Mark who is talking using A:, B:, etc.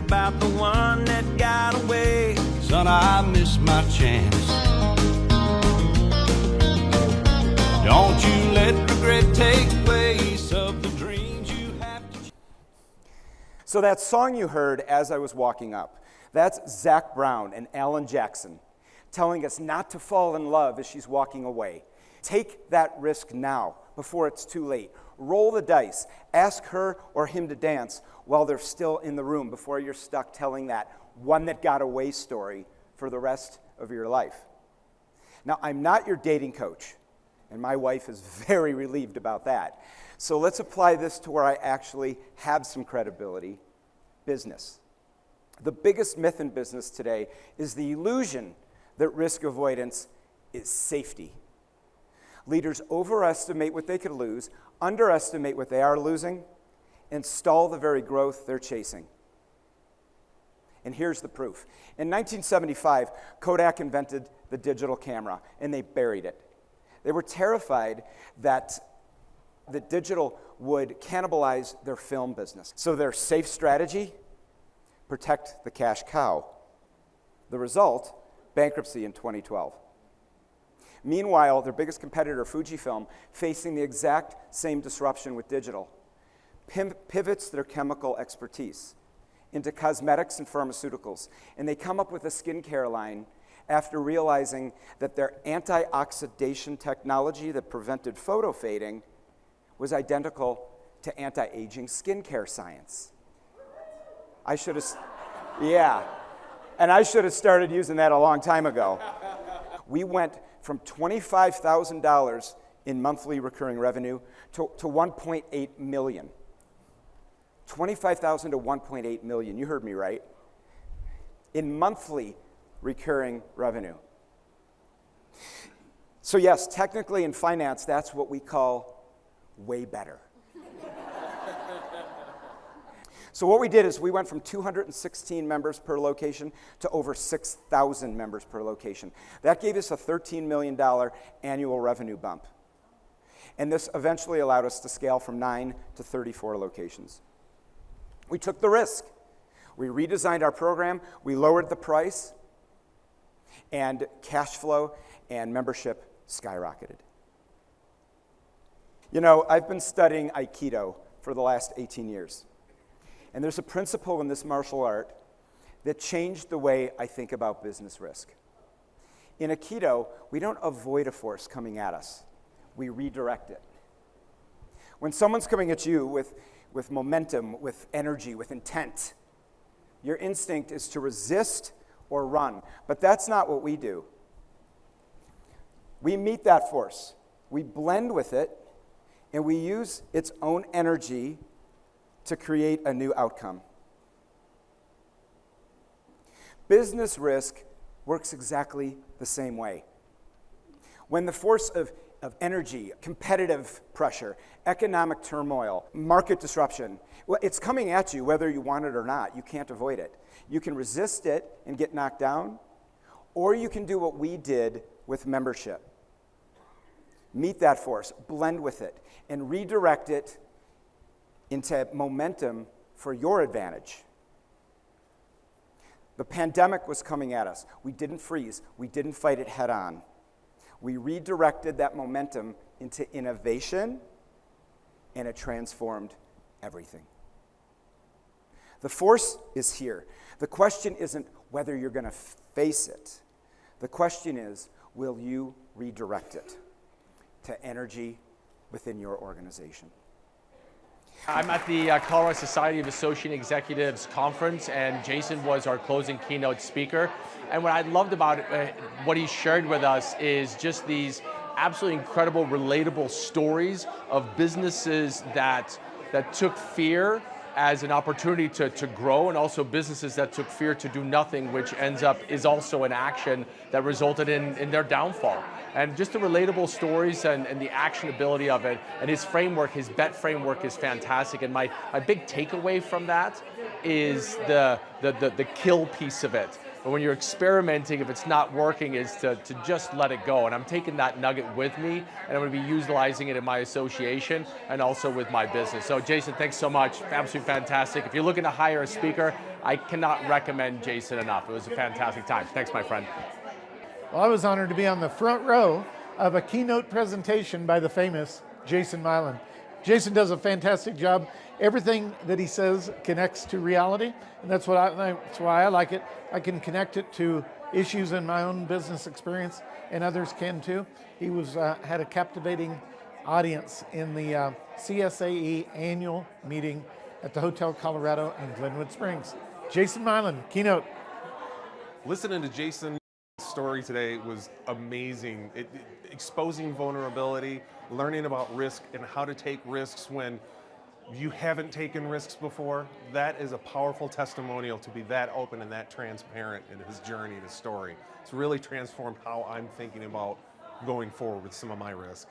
A: about the one that got away.
B: Son, I missed my chance. Don't you let regret take place of the dreams you have to.
C: So that song you heard as I was walking up, that's Zac Brown and Alan Jackson telling us not to fall in love as she's walking away. Take that risk now, before it's too late. Roll the dice. Ask her or him to dance while they're still in the room before you're stuck telling that one that got away story for the rest of your life. Now, I'm not your dating coach, and my wife is very relieved about that. So let's apply this to where I actually have some credibility: business. The biggest myth in business today is the illusion that risk avoidance is safety. Leaders overestimate what they could lose, underestimate what they are losing, and stall the very growth they're chasing. And here's the proof. In 1975, Kodak invented the digital camera, and they buried it. They were terrified that the digital would cannibalize their film business. So their safe strategy: protect the cash cow. The result: bankruptcy in 2012. Meanwhile, their biggest competitor, Fujifilm, facing the exact same disruption with digital, pivots their chemical expertise into cosmetics and pharmaceuticals, and they come up with a skincare line after realizing that their anti-oxidation technology that prevented photo fading was identical to anti-aging skincare science. I should have started using that a long time ago. We went from $25,000 in monthly recurring revenue to 1.8 million. 25,000 to 1.8 million, you heard me right, in monthly recurring revenue. So yes, technically in finance, that's what we call way better. So what we did is we went from 216 members per location to over 6,000 members per location. That gave us a $13 million annual revenue bump. And this eventually allowed us to scale from 9 to 34 locations. We took the risk. We redesigned our program, we lowered the price, and cash flow and membership skyrocketed. You know, I've been studying Aikido for the last 18 years. And there's a principle in this martial art that changed the way I think about business risk. In Aikido, we don't avoid a force coming at us. We redirect it. When someone's coming at you with momentum, with energy, with intent, your instinct is to resist or run. But that's not what we do. We meet that force. We blend with it, and we use its own energy to create a new outcome. Business risk works exactly the same way. When the force of energy, competitive pressure, economic turmoil, market disruption, well, it's coming at you whether you want it or not. You can't avoid it. You can resist it and get knocked down, or you can do what we did with membership. Meet that force, blend with it, and redirect it into momentum for your advantage. The pandemic was coming at us. We didn't freeze. We didn't fight it head on. We redirected that momentum into innovation, and it transformed everything. The force is here. The question isn't whether you're going to face it. The question is, will you redirect it to energy within your organization?
D: I'm at the Colorado Society of Associate Executives Conference, and Jason was our closing keynote speaker. And what I loved about what he shared with us is just these absolutely incredible, relatable stories of businesses that took fear as an opportunity to grow, and also businesses that took fear to do nothing, which is also an action that resulted in their downfall. And just the relatable stories and the actionability of it, and his framework, his BET framework is fantastic. And my big takeaway from that is the kill piece of it. But when you're experimenting, if it's not working, is to just let it go. And I'm taking that nugget with me, and I'm going to be utilizing it in my association and also with my business. So Jason, thanks so much. Absolutely fantastic. If you're looking to hire a speaker, I cannot recommend Jason enough. It was a fantastic time. Thanks, my friend.
E: Well, I was honored to be on the front row of a keynote presentation by the famous Jason Milen. Jason does a fantastic job. Everything that he says connects to reality, and that's why I like it. I can connect it to issues in my own business experience, and others can too. He had a captivating audience in the CSAE annual meeting at the Hotel Colorado in Glenwood Springs. Jason Milen, Keynote.
F: Listening to Jason's story today was amazing. Exposing vulnerability, learning about risk and how to take risks when you haven't taken risks before. That is a powerful testimonial to be that open and that transparent in his journey, his story. It's really transformed how I'm thinking about going forward with some of my risk.